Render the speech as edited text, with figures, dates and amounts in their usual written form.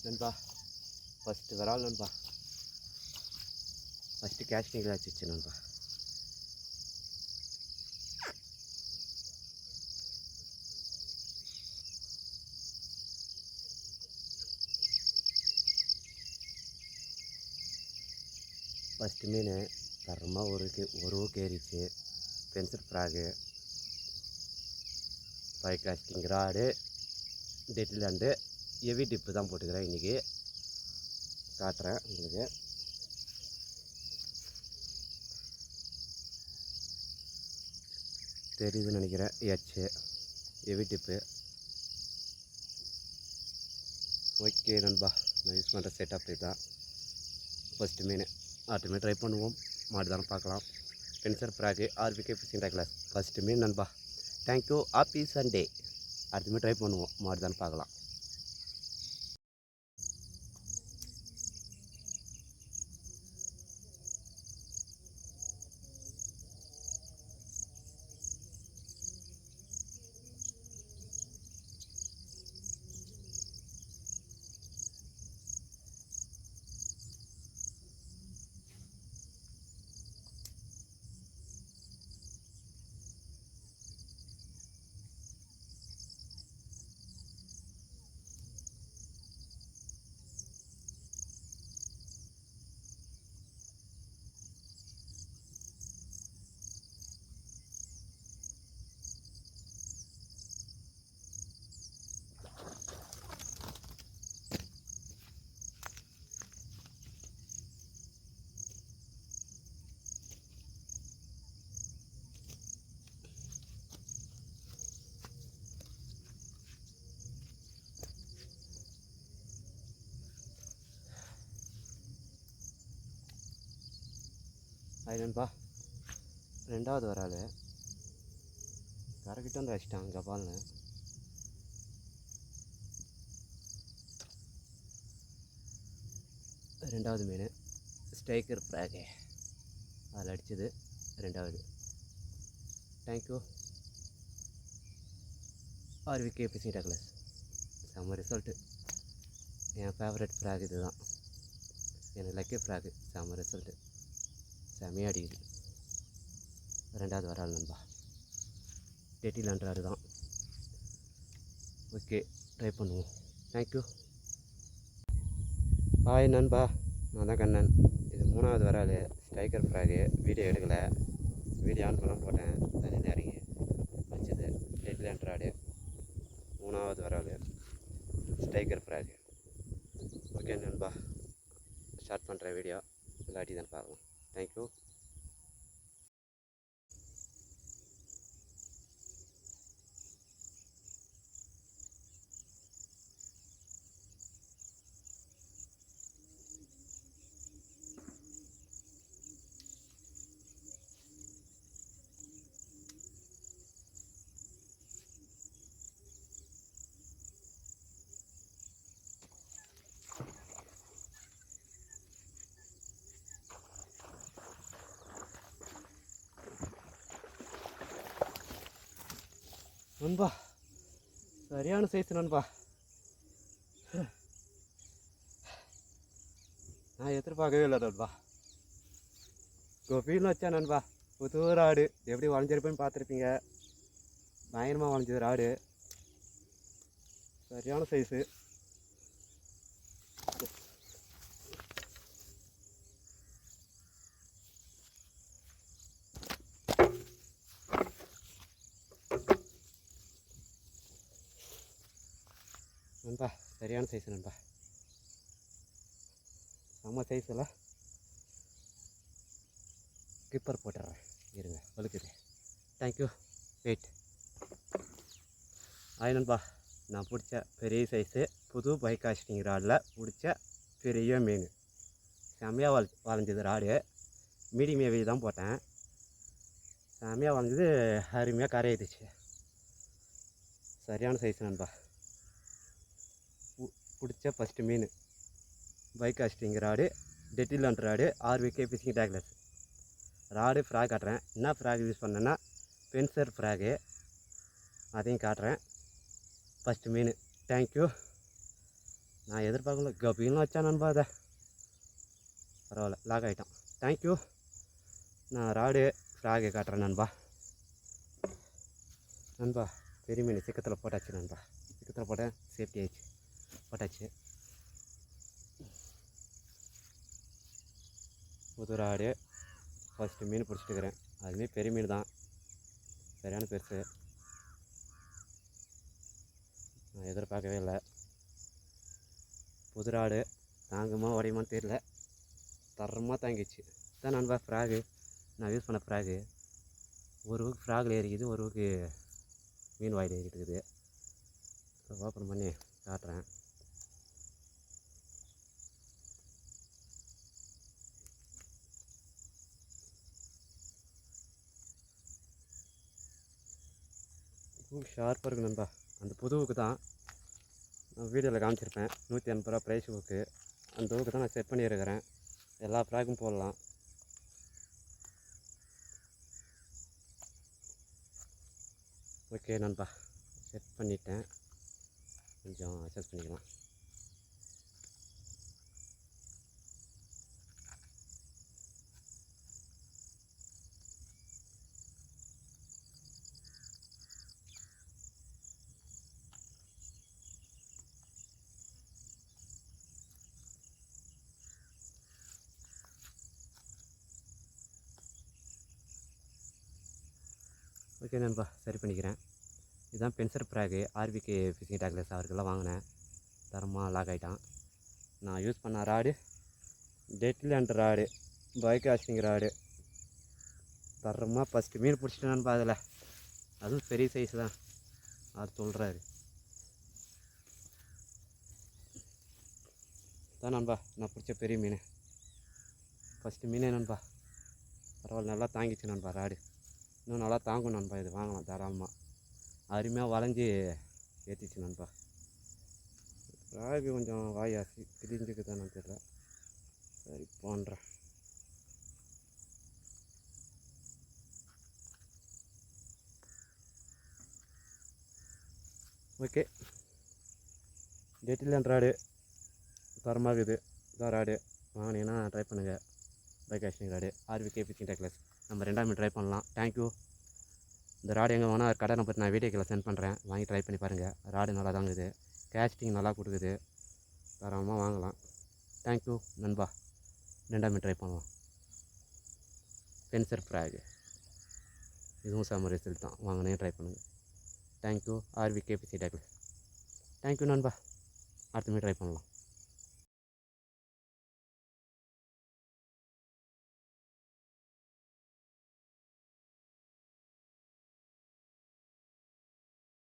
நண்பா ஃபஸ்ட்டு விரால் நண்பா. ஃபஸ்ட்டு கேஸ்டிங்கில் வச்சுச்சு நண்பா. ஃபஸ்ட்டு மீன் தரமாக ஒரு ஏறிச்சு. Pencil frog, bait casting rod, டெட்லாண்டு, ஹெவி டிப்பு தான் போட்டுக்கிறேன் இன்றைக்கி. காட்டுறேன் உங்களுக்கு. தெரியுதுன்னு நினைக்கிறேன். ஹெச்சு ஹெவி டிப்பு. ஓகே நண்பா, நான் யூஸ் பண்ணுற செட்டப் இதுதான். ஃபஸ்ட்டு மீன் ஆட்டுமே ட்ரை பண்ணுவோம். மாடு தானே பார்க்கலாம். பென்சர் frog, RPK fishing class. First மீன் நண்பா. Thank you, happy Sunday. அடுத்துமே ட்ரை பண்ணுவோம். மாடு தானே பார்க்கலாம். அது நண்பா, ரெண்டாவது வரால் கரைக்கிட்ட வந்து வச்சிட்டான் கபால்னு. ரெண்டாவது மீன் ஸ்ட்ரைக்கர் ஃப்ராகு, அதில் அடித்தது ரெண்டாவது. Thank you, RVK fishing class. செம்ம ரிசல்ட்டு. என் ஃபேவரட் ஃப்ராக் இது தான். எனக்கு லக்கி ஃப்ராகு. செம்ம ரிசல்ட்டு. செம்மையாக அடிக்குது. ரெண்டாவது வரால் நண்பா. டெட்டிலான்றாரு தான். ஓகே, ட்ரை பண்ணுவோம். தேங்க்யூ. ஹாய் நண்பா, நான் தான் கண்ணன். இது மூணாவது வரால் ஸ்ட்ரைக்கர் ஃப்ராகு. வீடியோ எடுக்கலை. வீடியோ ஆன் பண்ண போட்டேன். தண்ணி இறங்கி வச்சது. டெட்டிலான்றாடு. மூணாவது வரால் ஸ்ட்ரைக்கர் ஃப்ராகு. ஓகே நண்பா, ஸ்டார்ட் பண்ணுற வீடியோ இல்லாட்டி தான் பார்க்கலாம். தேங்க்யூ. நண்பா, சரியான சைஸ் நண்பா. நான் எதிர்பார்க்கவே இல்லை நண்பா. கோபின்னு வச்சா நண்பா. புது ராடு எப்படி வளைஞ்சிருப்பேன்னு பார்த்துருப்பீங்க. பயங்கரமாக வளைஞ்சது ராடு. சரியான சைஸு. நண்பா, சரியான சைஸ் நண்பா. செம்ம சைஸில் கிப்பர் போட்டுறேன். இருங்க, வலுக்குது. தேங்க்யூ. வெயிட். ஆய் நண்பா, நான் பிடிச்ச பெரிய சைஸு புது பை காஸ்டிங் ராடில் பிடிச்ச பெரிய மீன். செம்மையாக வளைஞ்சது ராடு. மீடியம் ஹெவி தான் போட்டேன். செம்மையாக வளைஞ்சது. அருமையாக கரையிடுச்சு. சரியான சைஸ் நண்பா. பிடிச்ச ஃபஸ்ட்டு மீன் பை காஸ்டிங் ராடு, டெட்டிலாண்ட் rod, RVK fishing class. Rod frog காட்டுறேன். என்ன ஃப்ராக் யூஸ் பண்ணேன்னா பென்சர் ஃப்ராகு. அதையும் காட்டுறேன். ஃபஸ்ட்டு மீன். தேங்க்யூ. நான் எதிர்பார்க்கல கபின்னு வச்சா நண்பா அதை. பரவாயில்ல, லாக் ஆகிட்டான். தேங்க்யூ. நான் ராடு ஃப்ராகு காட்டுறேன் நண்பா. நண்பா பெரிய மீன் சிக்கத்தில் போட்டாச்சு நண்பா. சிக்கத்தில் போட்டேன், சேஃப்டி ஆயிடுச்சு, போட்டாச்சு. புது ராடு ஃபஸ்ட்டு மீன் பிடிச்சிட்டுக்கிறேன். அதுமாரி பெரிய மீன் தான், சரியான பெருசு. நான் எதிர்பார்க்கவே இல்லை. புது ராடு தாங்குமா உடையுமான்னு தெரியல, தரமாக தாங்கிச்சு. தான் நண்பா ஃப்ராகு நான் யூஸ் பண்ண ஃப்ராகு. ஒரு ஊக்கு ஃப்ராகில் ஏறிக்குது, ஒரு ஊக்கு மீன் வாயில் ஏறிக்கிட்டு இருக்குது. ஓப்பன் பண்ணி காட்டுறேன். ஷார்ப்பாக இருக்குது நண்பா. அந்த புது ஊக்கு தான் நான் வீடியோவில் காமிச்சிருப்பேன், 180 ரூபா ப்ரைஸ் ஊக்கு. அந்த ஊக்கு தான் நான் செட் பண்ணியிருக்கிறேன். எல்லா ஃப்ராகும் போடலாம். ஓகே நண்பா, செட் பண்ணிட்டேன். கொஞ்சம் அட்ஜஸ்ட் பண்ணிக்கலாம். ஓகே நண்பா, சரி பண்ணிக்கிறேன். இதுதான் பென்சர் ஃப்ராகு, ஆர்பிகே ஃபிஷிங் டேக்லஸ் அவருக்கெல்லாம் வாங்கினேன். தரமாக லாக் ஆகிட்டான். நான் யூஸ் பண்ண ராடு டெட்லேண்ட் ராடு, பைக் காஸ்டிங் ராடு. தரமாக ஃபஸ்ட்டு மீன் பிடிச்சிட்டு நண்பா. அதில் அதுவும் பெரிய சைஸ் தான், அது சொல்கிறாரு. தான் நண்பா நான் பிடிச்ச பெரிய மீன், ஃபஸ்ட்டு மீனே நண்பா. பரவாயில்ல, நல்லா தாங்கிச்சு நண்பா ராடு. இன்னும் நல்லா தாங்கும் நண்பா. இது வாங்கலாம் தாராளமாக. அருமையாக வளைஞ்சி ஏற்றிச்சு நண்பா. ராகு கொஞ்சம் வாயாசி கிழிஞ்சுக்குதானு தெரியல, சரி போன்றேன். ஓகே, டெட்டில் ராடு தரமாக இருக்குது. இதான் ராடு வாங்கினீங்கன்னா ட்ரை பண்ணுங்கள். Bait casting rod, RVK fishing tackles. நம்ம 2ஆம் மீன் ட்ரை பண்ணலாம். தேங்க்யூ. இந்த ராடு எங்கே வேணால் கடை நம்பர் நான் வீடியோக்கில் சென்ட் பண்ணுறேன், வாங்கி ட்ரை பண்ணி பாருங்கள். ராடு நல்லா தாங்குது, கேஸ்டிங் நல்லா கொடுக்குது, தரமாக வாங்கலாம். தேங்க்யூ நண்பா. 2ஆம் மீன் ட்ரை பண்ணலாம். பென்சர் ஃப்ராகு இதுவும் செம்ம ரிசல்ட் தான், வாங்கினே ட்ரை பண்ணுங்கள். Thank you. RVK fishing tackles. Thank you நண்பா. அடுத்த மீன் ட்ரை பண்ணலாம்.